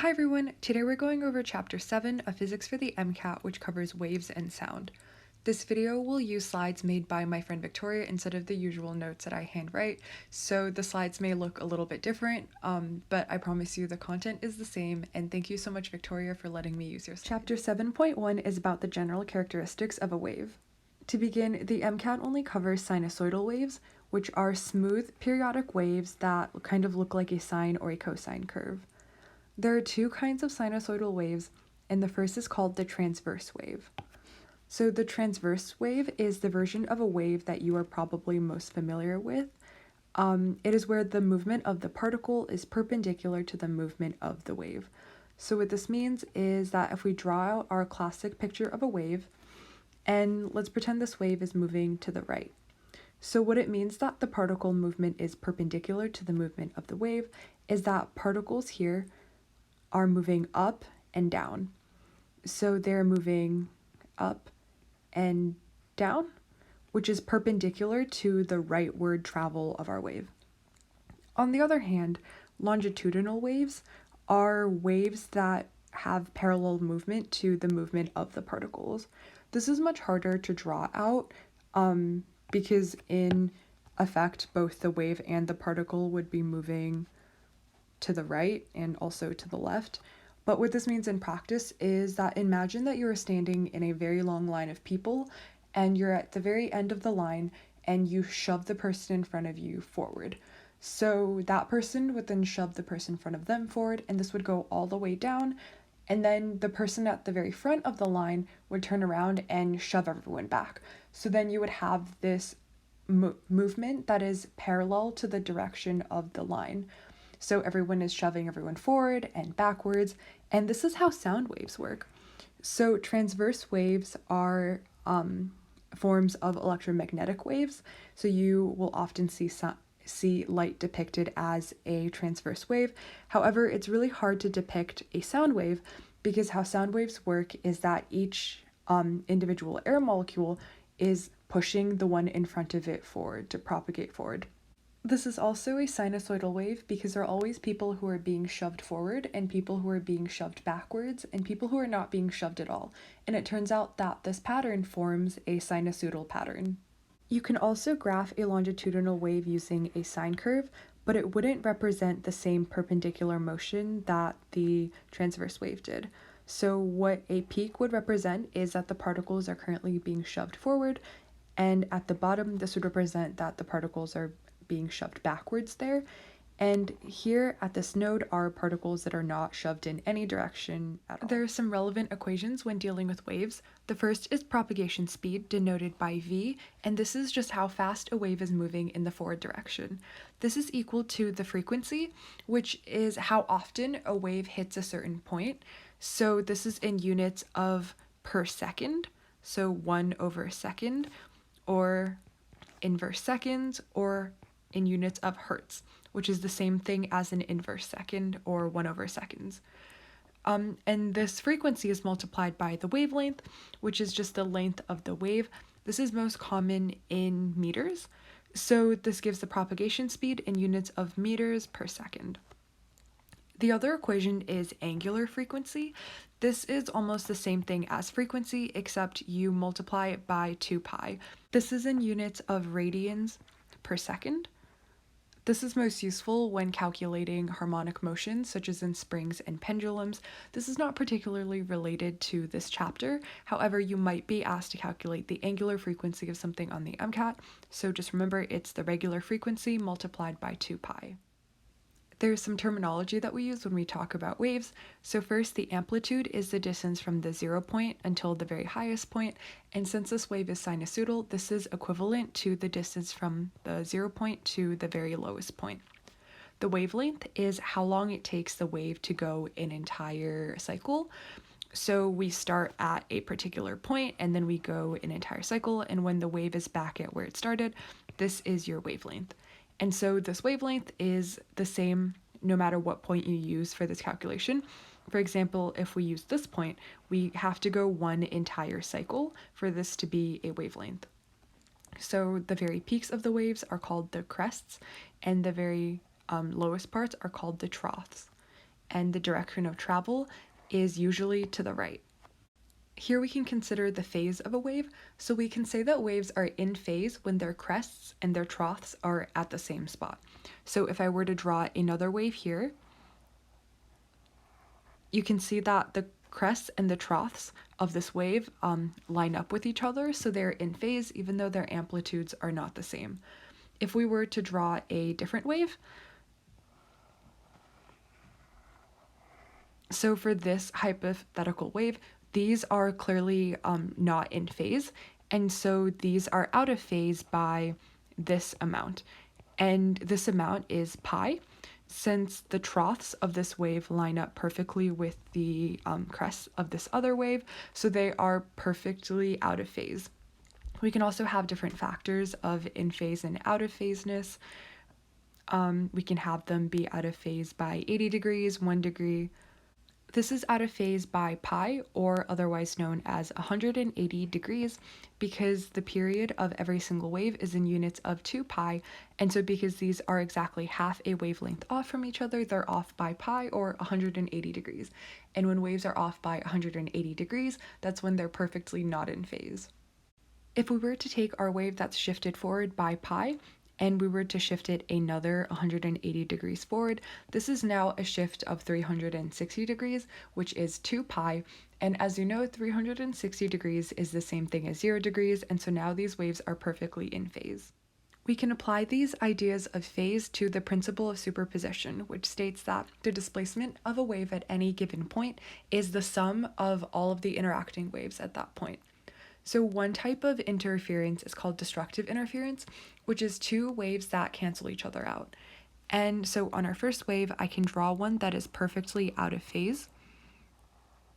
Hi everyone, today we're going over Chapter 7 of Physics for the MCAT, which covers waves and sound. This video will use slides made by my friend Victoria instead of the usual notes that I handwrite, so the slides may look a little bit different, but I promise you the content is the same, and thank you so much Victoria for letting me use your slides. Chapter 7.1 is about the general characteristics of a wave. To begin, the MCAT only covers sinusoidal waves, which are smooth, periodic waves that kind of look like a sine or a cosine curve. There are two kinds of sinusoidal waves, and the first is called the transverse wave. So the transverse wave is the version of a wave that you are probably most familiar with. It is where the movement of the particle is perpendicular to the movement of the wave. So what this means is that if we draw out our classic picture of a wave, and let's pretend this wave is moving to the right. So what it means that the particle movement is perpendicular to the movement of the wave is that particles here are moving up and down. So they're moving up and down, which is perpendicular to the rightward travel of our wave. On the other hand, longitudinal waves are waves that have parallel movement to the movement of the particles. This is much harder to draw out because in effect, both the wave and the particle would be moving to the right and also to the left. But what this means in practice is that imagine that you're standing in a very long line of people and you're at the very end of the line and you shove the person in front of you forward. So that person would then shove the person in front of them forward, and this would go all the way down, and then the person at the very front of the line would turn around and shove everyone back. So then you would have this movement that is parallel to the direction of the line. So everyone is shoving everyone forward and backwards, and this is how sound waves work. So transverse waves are forms of electromagnetic waves. So you will often see light depicted as a transverse wave. However, it's really hard to depict a sound wave because how sound waves work is that each individual air molecule is pushing the one in front of it forward to propagate forward. This is also a sinusoidal wave because there are always people who are being shoved forward and people who are being shoved backwards and people who are not being shoved at all. And it turns out that this pattern forms a sinusoidal pattern. You can also graph a longitudinal wave using a sine curve, but it wouldn't represent the same perpendicular motion that the transverse wave did. So what a peak would represent is that the particles are currently being shoved forward, and at the bottom this would represent that the particles are being shoved backwards there, and here at this node are particles that are not shoved in any direction at all. There are some relevant equations when dealing with waves. The first is propagation speed, denoted by v, and this is just how fast a wave is moving in the forward direction. This is equal to the frequency, which is how often a wave hits a certain point. So this is in units of per second, so 1 over a second, or inverse seconds, or in units of hertz, which is the same thing as an inverse second or 1 over seconds. And this frequency is multiplied by the wavelength, which is just the length of the wave. This is most common in meters, so this gives the propagation speed in units of meters per second. The other equation is angular frequency. This is almost the same thing as frequency, except you multiply it by 2 pi. This is in units of radians per second. This is most useful when calculating harmonic motions, such as in springs and pendulums. This is not particularly related to this chapter. However, you might be asked to calculate the angular frequency of something on the MCAT, so just remember it's the regular frequency multiplied by 2 pi. There's some terminology that we use when we talk about waves. So first, the amplitude is the distance from the 0 point until the very highest point, and since this wave is sinusoidal, this is equivalent to the distance from the 0 point to the very lowest point. The wavelength is how long it takes the wave to go an entire cycle. So we start at a particular point and then we go an entire cycle, and when the wave is back at where it started, this is your wavelength. And so this wavelength is the same no matter what point you use for this calculation. For example, if we use this point, we have to go one entire cycle for this to be a wavelength. So the very peaks of the waves are called the crests, and the very lowest parts are called the troughs. and the direction of travel is usually to the right. Here we can consider the phase of a wave, so we can say that waves are in phase when their crests and their troughs are at the same spot. So if I were to draw another wave here, you can see that the crests and the troughs of this wave line up with each other, so they're in phase even though their amplitudes are not the same. If we were to draw a different wave, so for this hypothetical wave, these are clearly not in phase, and so these are out of phase by this amount. And this amount is pi, since the troughs of this wave line up perfectly with the crests of this other wave, so they are perfectly out of phase. We can also have different factors of in phase and out of phaseness. We can have them be out of phase by 80 degrees, 1 degree. This is out of phase by pi, or otherwise known as 180 degrees, because the period of every single wave is in units of 2 pi, and so because these are exactly half a wavelength off from each other, they're off by pi, or 180 degrees. And when waves are off by 180 degrees, that's when they're perfectly not in phase. If we were to take our wave that's shifted forward by pi, and we were to shift it another 180 degrees forward, this is now a shift of 360 degrees, which is 2 pi, and as you know, 360 degrees is the same thing as 0 degrees, and so now these waves are perfectly in phase. We can apply these ideas of phase to the principle of superposition, which states that the displacement of a wave at any given point is the sum of all of the interacting waves at that point. So one type of interference is called destructive interference, which is two waves that cancel each other out. And so on our first wave, I can draw one that is perfectly out of phase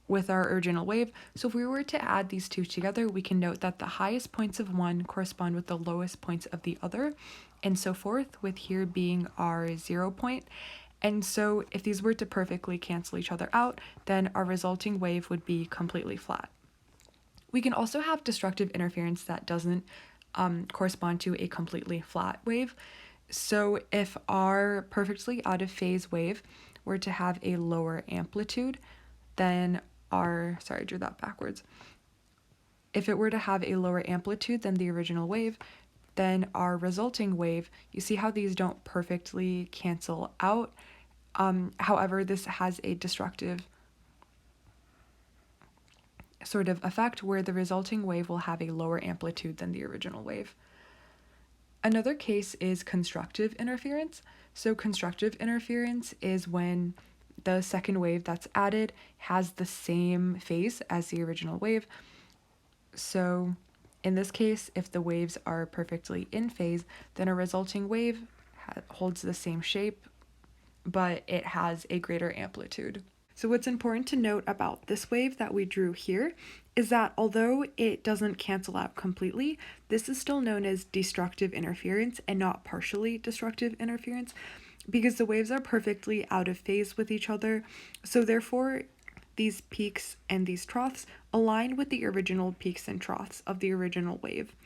with our original wave. So if we were to add these two together, we can note that the highest points of one correspond with the lowest points of the other, and so forth, with here being our 0 point. And so if these were to perfectly cancel each other out, then our resulting wave would be completely flat. We can also have destructive interference that doesn't correspond to a completely flat wave. So if our perfectly out of phase wave were to have a lower amplitude, then I drew that backwards. If it were to have a lower amplitude than the original wave, then our resulting wave, you see how these don't perfectly cancel out. However, this has a destructive sort of effect where the resulting wave will have a lower amplitude than the original wave. Another case is constructive interference. So constructive interference is when the second wave that's added has the same phase as the original wave. So in this case, if the waves are perfectly in phase, then a resulting wave holds the same shape, but it has a greater amplitude. So what's important to note about this wave that we drew here is that although it doesn't cancel out completely, this is still known as destructive interference and not partially destructive interference, because the waves are perfectly out of phase with each other. So therefore, these peaks and these troughs align with the original peaks and troughs of the original wave.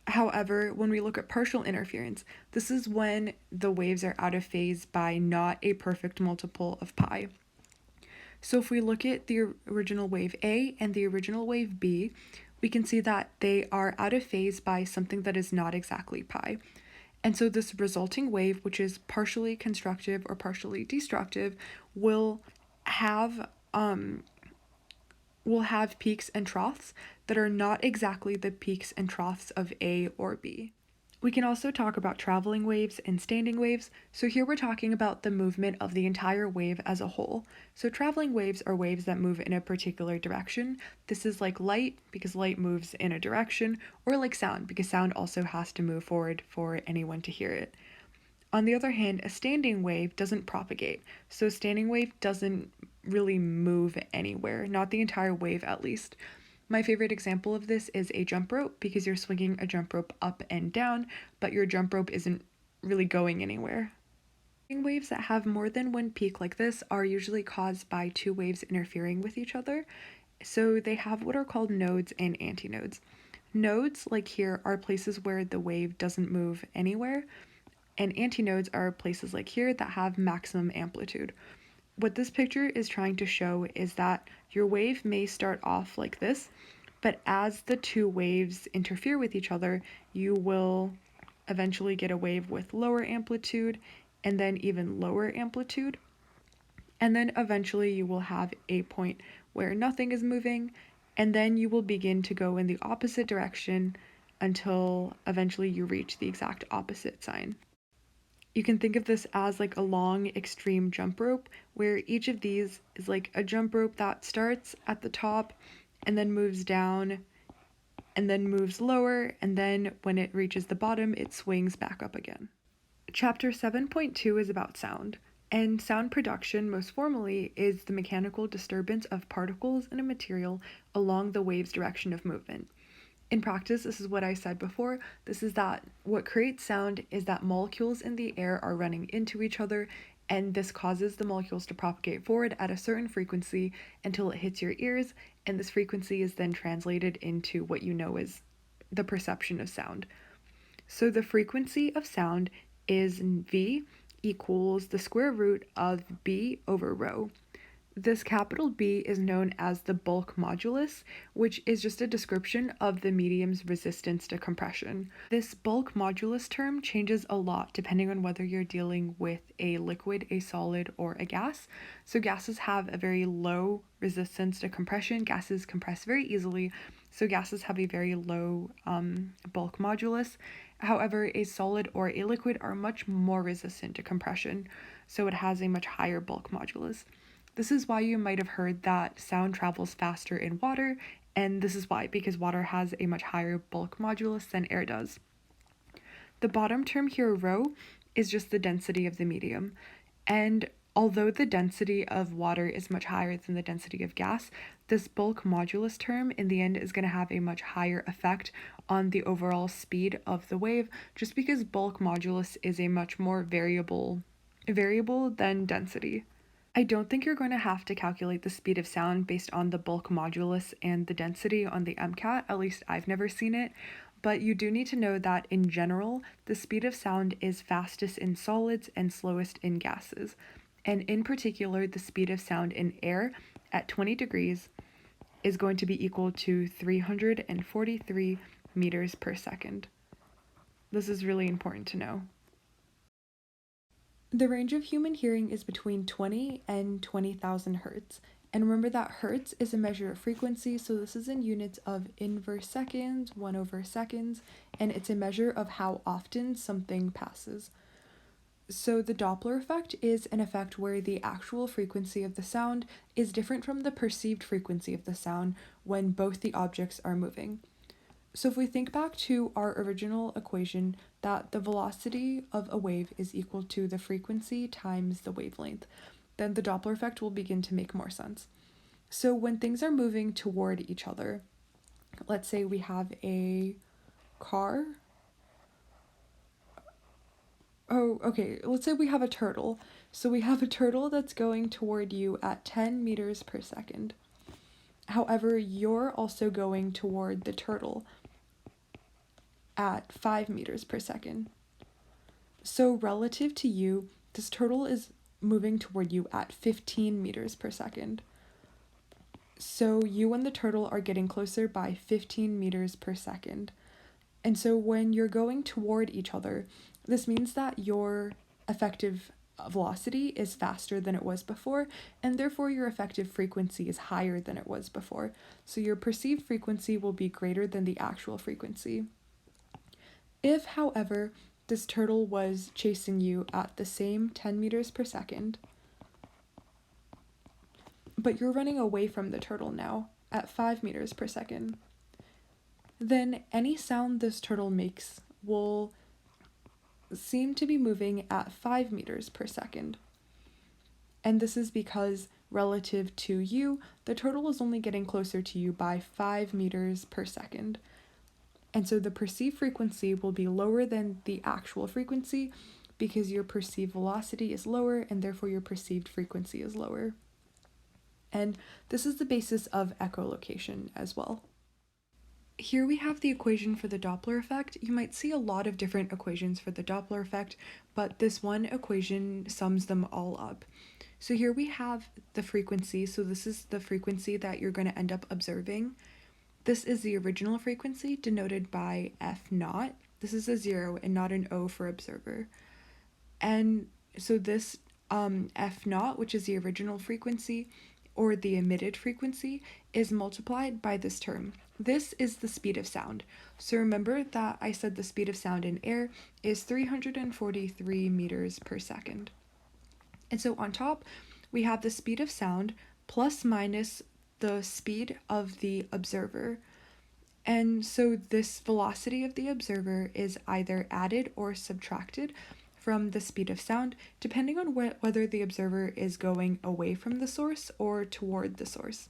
However, when we look at partial interference, this is when the waves are out of phase by not a perfect multiple of pi. So if we look at the original wave A and the original wave B, we can see that they are out of phase by something that is not exactly pi. And so this resulting wave, which is partially constructive or partially destructive, will have peaks and troughs that are not exactly the peaks and troughs of A or B. We can also talk about traveling waves and standing waves. So here we're talking about the movement of the entire wave as a whole. So traveling waves are waves that move in a particular direction. This is like light, because light moves in a direction, or like sound, because sound also has to move forward for anyone to hear it. On the other hand, a standing wave doesn't propagate. So a standing wave doesn't really move anywhere, not the entire wave at least. My favorite example of this is a jump rope, because you're swinging a jump rope up and down, but your jump rope isn't really going anywhere. Waves that have more than one peak like this are usually caused by two waves interfering with each other. So they have what are called nodes and antinodes. Nodes, like here, are places where the wave doesn't move anywhere, and antinodes are places like here that have maximum amplitude. What this picture is trying to show is that your wave may start off like this, but as the two waves interfere with each other, you will eventually get a wave with lower amplitude and then even lower amplitude. And then eventually you will have a point where nothing is moving, and then you will begin to go in the opposite direction until eventually you reach the exact opposite sign. You can think of this as like a long extreme jump rope, where each of these is like a jump rope that starts at the top and then moves down and then moves lower, and then when it reaches the bottom, it swings back up again. Chapter 7.2 is about sound, and sound production, most formally, is the mechanical disturbance of particles in a material along the wave's direction of movement. In practice, this is what I said before. This is that what creates sound is that molecules in the air are running into each other, and this causes the molecules to propagate forward at a certain frequency until it hits your ears, and this frequency is then translated into what you know as the perception of sound. So the frequency of sound is V equals the square root of B over rho. This capital B is known as the bulk modulus, which is just a description of the medium's resistance to compression. This bulk modulus term changes a lot depending on whether you're dealing with a liquid, a solid, or a gas. So gases have a very low resistance to compression. Gases compress very easily, so gases have a very low bulk modulus. However, a solid or a liquid are much more resistant to compression, so it has a much higher bulk modulus. This is why you might have heard that sound travels faster in water, and this is why, because water has a much higher bulk modulus than air does. The bottom term here, rho, is just the density of the medium, and although the density of water is much higher than the density of gas, this bulk modulus term in the end is going to have a much higher effect on the overall speed of the wave, just because bulk modulus is a much more variable than density. I don't think you're going to have to calculate the speed of sound based on the bulk modulus and the density on the MCAT, at least I've never seen it, but you do need to know that in general, the speed of sound is fastest in solids and slowest in gases. And in particular, the speed of sound in air at 20 degrees is going to be equal to 343 meters per second. This is really important to know. The range of human hearing is between 20 and 20,000 hertz. And remember that hertz is a measure of frequency, so this is in units of inverse seconds, 1/seconds, and it's a measure of how often something passes. So the Doppler effect is an effect where the actual frequency of the sound is different from the perceived frequency of the sound when both the objects are moving. So if we think back to our original equation that the velocity of a wave is equal to the frequency times the wavelength, then the Doppler effect will begin to make more sense. So when things are moving toward each other, let's say we have a car. Let's say we have a turtle. So we have a turtle that's going toward you at 10 meters per second. However, you're also going toward the turtle at 5 meters per second. So relative to you, this turtle is moving toward you at 15 meters per second. So you and the turtle are getting closer by 15 meters per second. And so when you're going toward each other, this means that your effective velocity is faster than it was before, and therefore your effective frequency is higher than it was before. So your perceived frequency will be greater than the actual frequency. If, however, this turtle was chasing you at the same 10 meters per second, but you're running away from the turtle now at 5 meters per second, then any sound this turtle makes will seem to be moving at 5 meters per second. And this is because relative to you, the turtle is only getting closer to you by 5 meters per second. And so the perceived frequency will be lower than the actual frequency because your perceived velocity is lower and therefore your perceived frequency is lower. And this is the basis of echolocation as well. Here we have the equation for the Doppler effect. You might see a lot of different equations for the Doppler effect, but this one equation sums them all up. So here we have the frequency. So this is the frequency that you're going to end up observing. This is the original frequency denoted by F naught. This is a 0 and not an O for observer. And so this F naught, which is the original frequency, or the emitted frequency, is multiplied by this term. This is the speed of sound. So remember that I said the speed of sound in air is 343 meters per second. And so on top, we have the speed of sound plus minus the speed of the observer. And so this velocity of the observer is either added or subtracted from the speed of sound, depending on whether the observer is going away from the source or toward the source.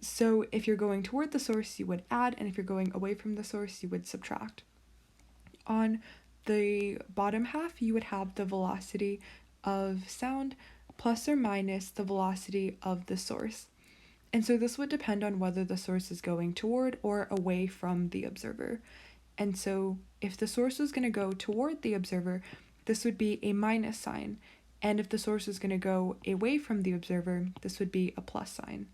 So if you're going toward the source, you would add, and if you're going away from the source, you would subtract. On the bottom half, you would have the velocity of sound plus or minus the velocity of the source. And so this would depend on whether the source is going toward or away from the observer. And so if the source is going to go toward the observer, this would be a minus sign. And if the source is going to go away from the observer, this would be a plus sign.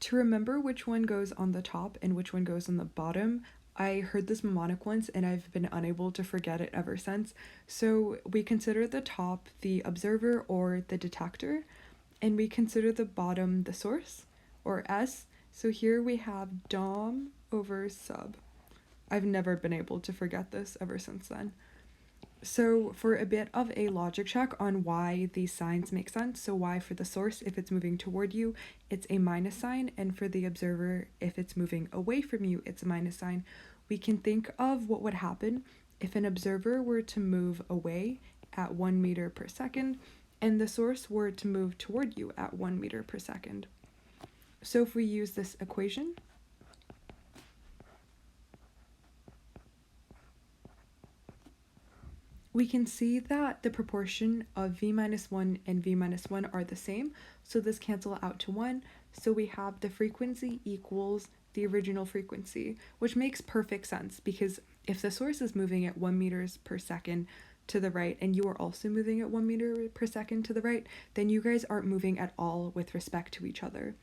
To remember which one goes on the top and which one goes on the bottom, I heard this mnemonic once and I've been unable to forget it ever since. So we consider the top the observer or the detector, and we consider the bottom the source, or S. So here we have dom over sub. I've never been able to forget this ever since then. So for a bit of a logic check on why these signs make sense, so why for the source, if it's moving toward you, it's a minus sign, and for the observer, if it's moving away from you, it's a minus sign, we can think of what would happen if an observer were to move away at 1 meter per second, and the source were to move toward you at 1 meter per second. So if we use this equation, we can see that the proportion of v minus 1 and v minus 1 are the same, so this cancel out to 1, so we have the frequency equals the original frequency, which makes perfect sense, because if the source is moving at 1 meters per second to the right, and you are also moving at 1 meter per second to the right, then you guys aren't moving at all with respect to each other.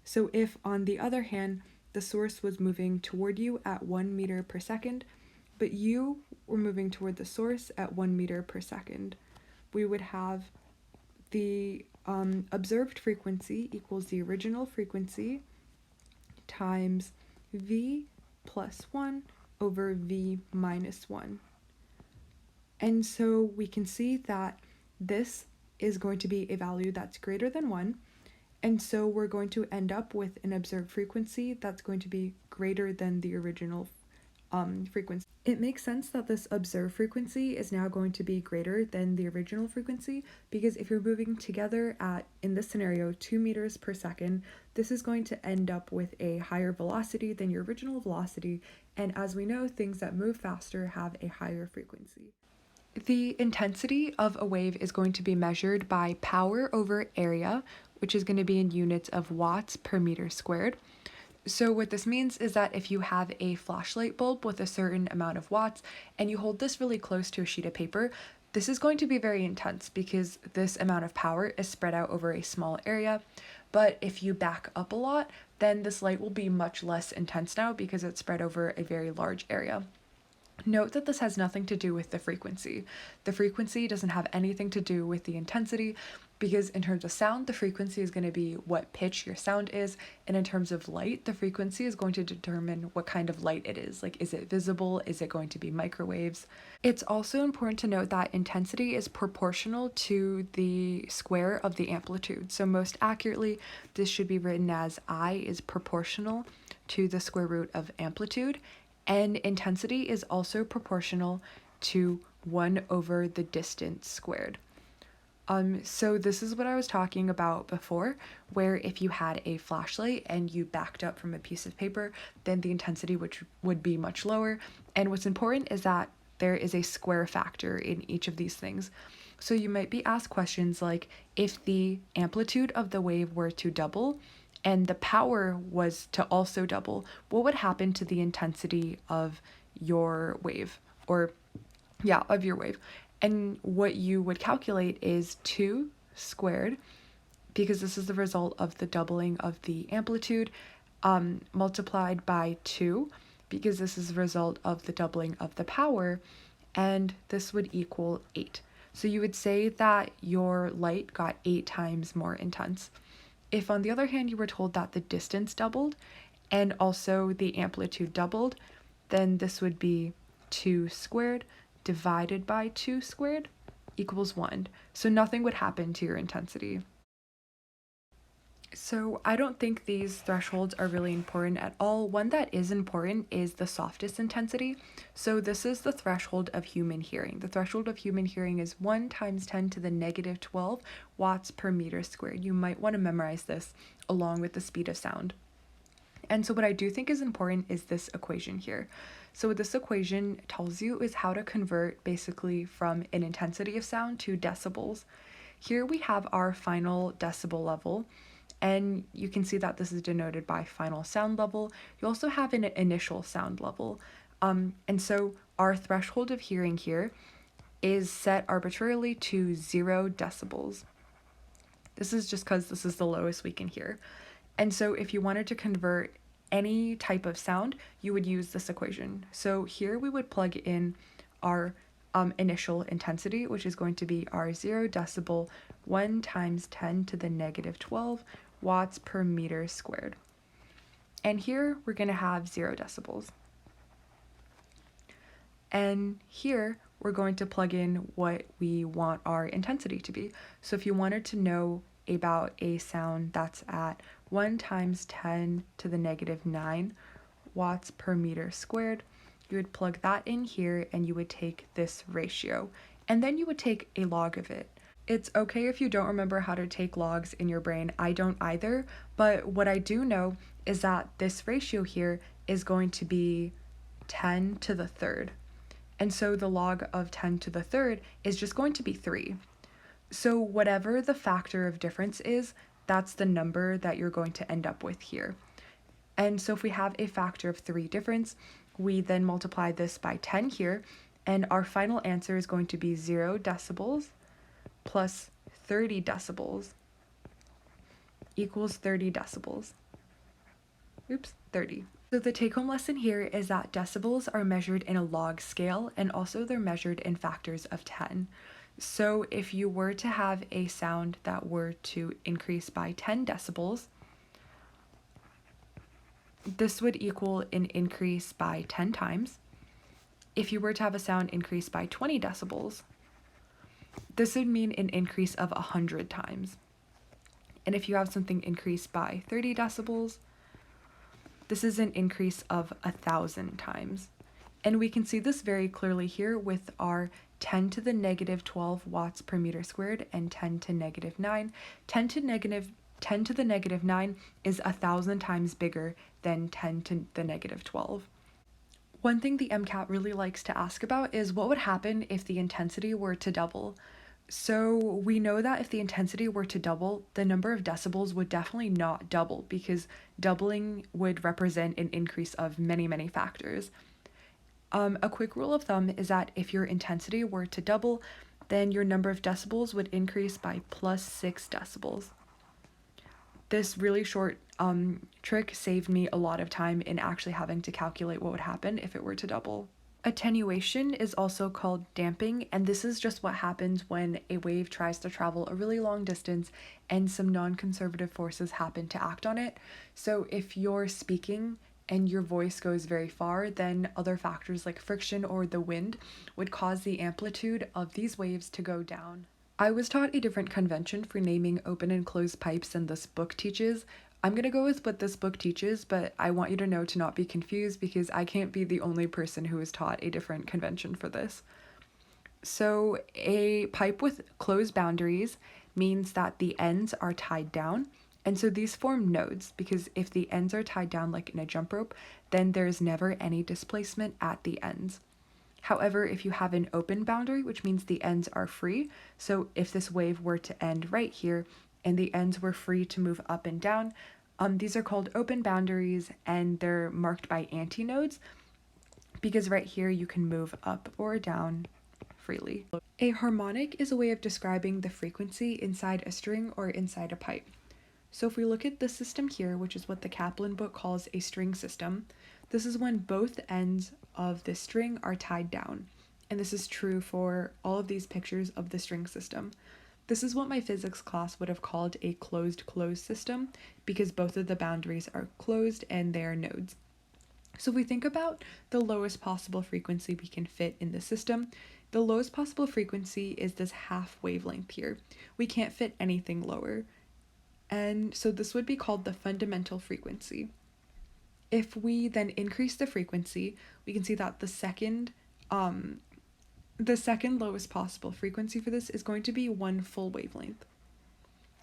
So if, on the other hand, the source was moving toward you at 1 meter per second, but you were moving toward the source at 1 meter per second, we would have the observed frequency equals the original frequency times v plus 1 over v minus 1. And so we can see that this is going to be a value that's greater than 1, and so we're going to end up with an observed frequency that's going to be greater than the original frequency. It makes sense that this observed frequency is now going to be greater than the original frequency, because if you're moving together at, in this scenario, 2 meters per second, this is going to end up with a higher velocity than your original velocity, and as we know, things that move faster have a higher frequency. The intensity of a wave is going to be measured by power over area, which is going to be in units of watts per meter squared. So what this means is that if you have a flashlight bulb with a certain amount of watts and you hold this really close to a sheet of paper, this is going to be very intense because this amount of power is spread out over a small area. But if you back up a lot, then this light will be much less intense now because it's spread over a very large area. Note that this has nothing to do with the frequency. The frequency doesn't have anything to do with the intensity, because in terms of sound, the frequency is going to be what pitch your sound is, and in terms of light, the frequency is going to determine what kind of light it is. Like, is it visible? Is it going to be microwaves? It's also important to note that intensity is proportional to the square of the amplitude. So most accurately, this should be written as I is proportional to the square root of amplitude, and intensity is also proportional to 1 over the distance squared. So this is what I was talking about before, where if you had a flashlight and you backed up from a piece of paper, then the intensity would be much lower. And what's important is that there is a square factor in each of these things. So you might be asked questions like, if the amplitude of the wave were to double and the power was to also double, what would happen to the intensity of your wave? Or, yeah, of your wave. And what you would calculate is 2 squared, because this is the result of the doubling of the amplitude, multiplied by 2, because this is the result of the doubling of the power, and this would equal 8. So you would say that your light got 8 times more intense. If, on the other hand, you were told that the distance doubled and also the amplitude doubled, then this would be 2 squared divided by 2 squared equals 1. So nothing would happen to your intensity. So I don't think these thresholds are really important at all. One that is important is the softest intensity. So this is the threshold of human hearing. The threshold of human hearing is 1 times 10 to the negative 12 watts per meter squared. You might want to memorize this along with the speed of sound. And so what I do think is important is this equation here. So what this equation tells you is how to convert basically from an intensity of sound to decibels. Here we have our final decibel level, and you can see that this is denoted by final sound level. You also have an initial sound level. And so our threshold of hearing here is set arbitrarily to 0 decibels. This is just because this is the lowest we can hear. And so if you wanted to convert any type of sound, you would use this equation. So here we would plug in our initial intensity, which is going to be our 0 decibel 1 times 10 to the negative 12 watts per meter squared. And here we're going to have 0 decibels. And here we're going to plug in what we want our intensity to be. So if you wanted to know about a sound that's at 1 times 10 to the negative 9 watts per meter squared, you would plug that in here and you would take this ratio. And then you would take a log of it. It's okay if you don't remember how to take logs in your brain. I don't either. But what I do know is that this ratio here is going to be 10 to the third. And so the log of 10 to the third is just going to be 3. So whatever the factor of difference is, that's the number that you're going to end up with here. And so if we have a factor of 3 difference, we then multiply this by 10 here, and our final answer is going to be 0 decibels plus 30 decibels equals 30 decibels. Oops, 30. So the take-home lesson here is that decibels are measured in a log scale, and also they're measured in factors of 10. So if you were to have a sound that were to increase by 10 decibels, this would equal an increase by 10 times. If you were to have a sound increase by 20 decibels, this would mean an increase of 100 times. And if you have something increase by 30 decibels, this is an increase of 1,000 times. And we can see this very clearly here with our 10 to the negative 12 watts per meter squared and 10 to negative 9. 10 to the negative 9 is 1,000 times bigger than 10 to the negative 12. One thing the MCAT really likes to ask about is what would happen if the intensity were to double. So we know that if the intensity were to double, the number of decibels would definitely not double, because doubling would represent an increase of many, many factors. A quick rule of thumb is that if your intensity were to double, then your number of decibels would increase by plus 6 decibels. This really short trick saved me a lot of time in actually having to calculate what would happen if it were to double. Attenuation is also called damping, and this is just what happens when a wave tries to travel a really long distance and some non-conservative forces happen to act on it. So if you're speaking and your voice goes very far, then other factors like friction or the wind would cause the amplitude of these waves to go down. I was taught a different convention for naming open and closed pipes than this book teaches. I'm going to go with what this book teaches, but I want you to know to not be confused, because I can't be the only person who is taught a different convention for this. So a pipe with closed boundaries means that the ends are tied down. And so these form nodes, because if the ends are tied down like in a jump rope, then there's never any displacement at the ends. However, if you have an open boundary, which means the ends are free, so if this wave were to end right here and the ends were free to move up and down, These are called open boundaries, and they're marked by antinodes because right here you can move up or down freely. A harmonic is a way of describing the frequency inside a string or inside a pipe. So if we look at this system here, which is what the Kaplan book calls a string system, this is when both ends of the string are tied down. And this is true for all of these pictures of the string system. This is what my physics class would have called a closed system because both of the boundaries are closed and they are nodes. So if we think about the lowest possible frequency we can fit in the system, the lowest possible frequency is this half wavelength here. We can't fit anything lower. And so this would be called the fundamental frequency. If we then increase the frequency, we can see that the second lowest possible frequency for this is going to be 1 full wavelength.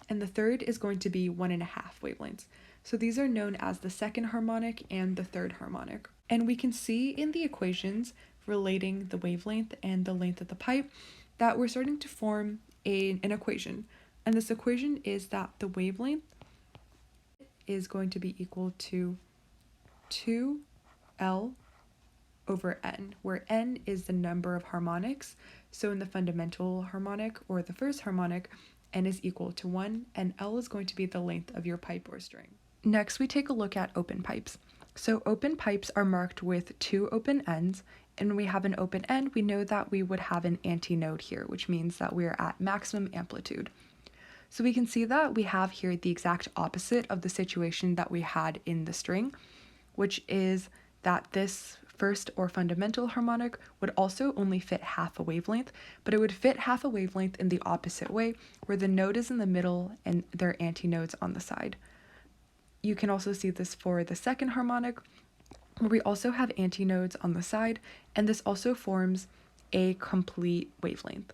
And the third is going to be 1.5 wavelengths. So these are known as the second harmonic and the third harmonic. And we can see in the equations relating the wavelength and the length of the pipe that we're starting to form an equation. And this equation is that the wavelength is going to be equal to 2L over N, where N is the number of harmonics. So in the fundamental harmonic or the first harmonic, N is equal to 1, and L is going to be the length of your pipe or string. Next, we take a look at open pipes. So open pipes are marked with 2 open ends, and when we have an open end, we know that we would have an antinode here, which means that we're at maximum amplitude. So we can see that we have here the exact opposite of the situation that we had in the string, which is that this first or fundamental harmonic would also only fit half a wavelength, but it would fit half a wavelength in the opposite way, where the node is in the middle and there are antinodes on the side. You can also see this for the second harmonic, where we also have antinodes on the side, and this also forms a complete wavelength.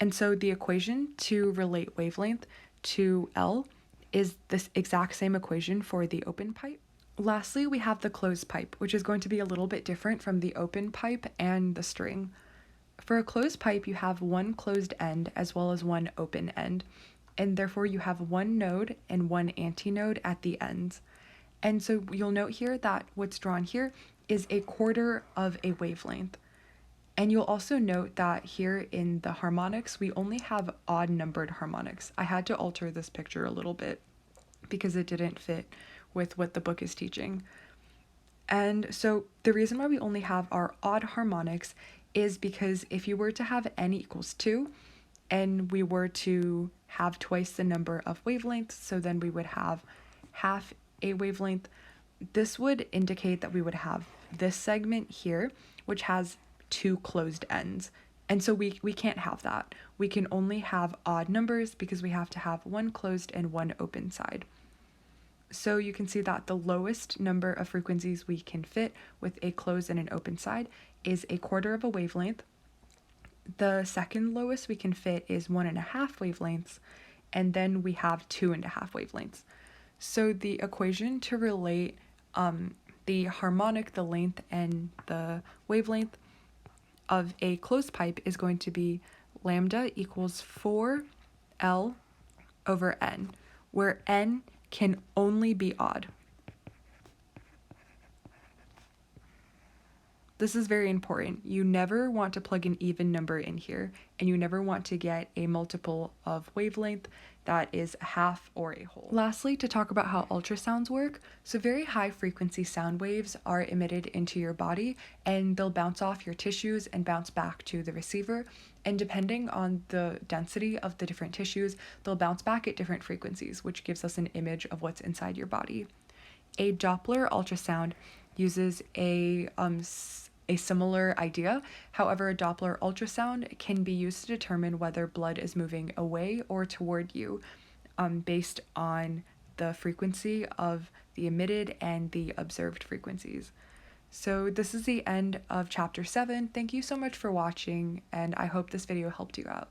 And so the equation to relate wavelength to L is this exact same equation for the open pipe. Lastly, we have the closed pipe, which is going to be a little bit different from the open pipe and the string. For a closed pipe, you have one closed end as well as one open end, and therefore you have one node and one antinode at the ends. And so you'll note here that what's drawn here is a quarter of a wavelength. And you'll also note that here in the harmonics, we only have odd numbered harmonics. I had to alter this picture a little bit because it didn't fit with what the book is teaching. And so the reason why we only have our odd harmonics is because if you were to have n equals 2 and we were to have twice the number of wavelengths, so then we would have half a wavelength, this would indicate that we would have this segment here, which has 2 closed ends. And so we can't have that. We can only have odd numbers because we have to have one closed and one open side. So you can see that the lowest number of frequencies we can fit with a closed and an open side is a quarter of a wavelength. The second lowest we can fit is 1.5 wavelengths, and then we have 2.5 wavelengths. So the equation to relate the harmonic, the length, and the wavelength of a closed pipe is going to be lambda equals 4L over N, where N can only be odd. This is very important. You never want to plug an even number in here, and you never want to get a multiple of wavelength that is a half or a whole. Lastly, to talk about how ultrasounds work, so very high frequency sound waves are emitted into your body, and they'll bounce off your tissues and bounce back to the receiver, and depending on the density of the different tissues, they'll bounce back at different frequencies, which gives us an image of what's inside your body. A Doppler ultrasound uses a similar idea. However, a Doppler ultrasound can be used to determine whether blood is moving away or toward you based on the frequency of the emitted and the observed frequencies. So this is the end of chapter 7. Thank you so much for watching, and I hope this video helped you out.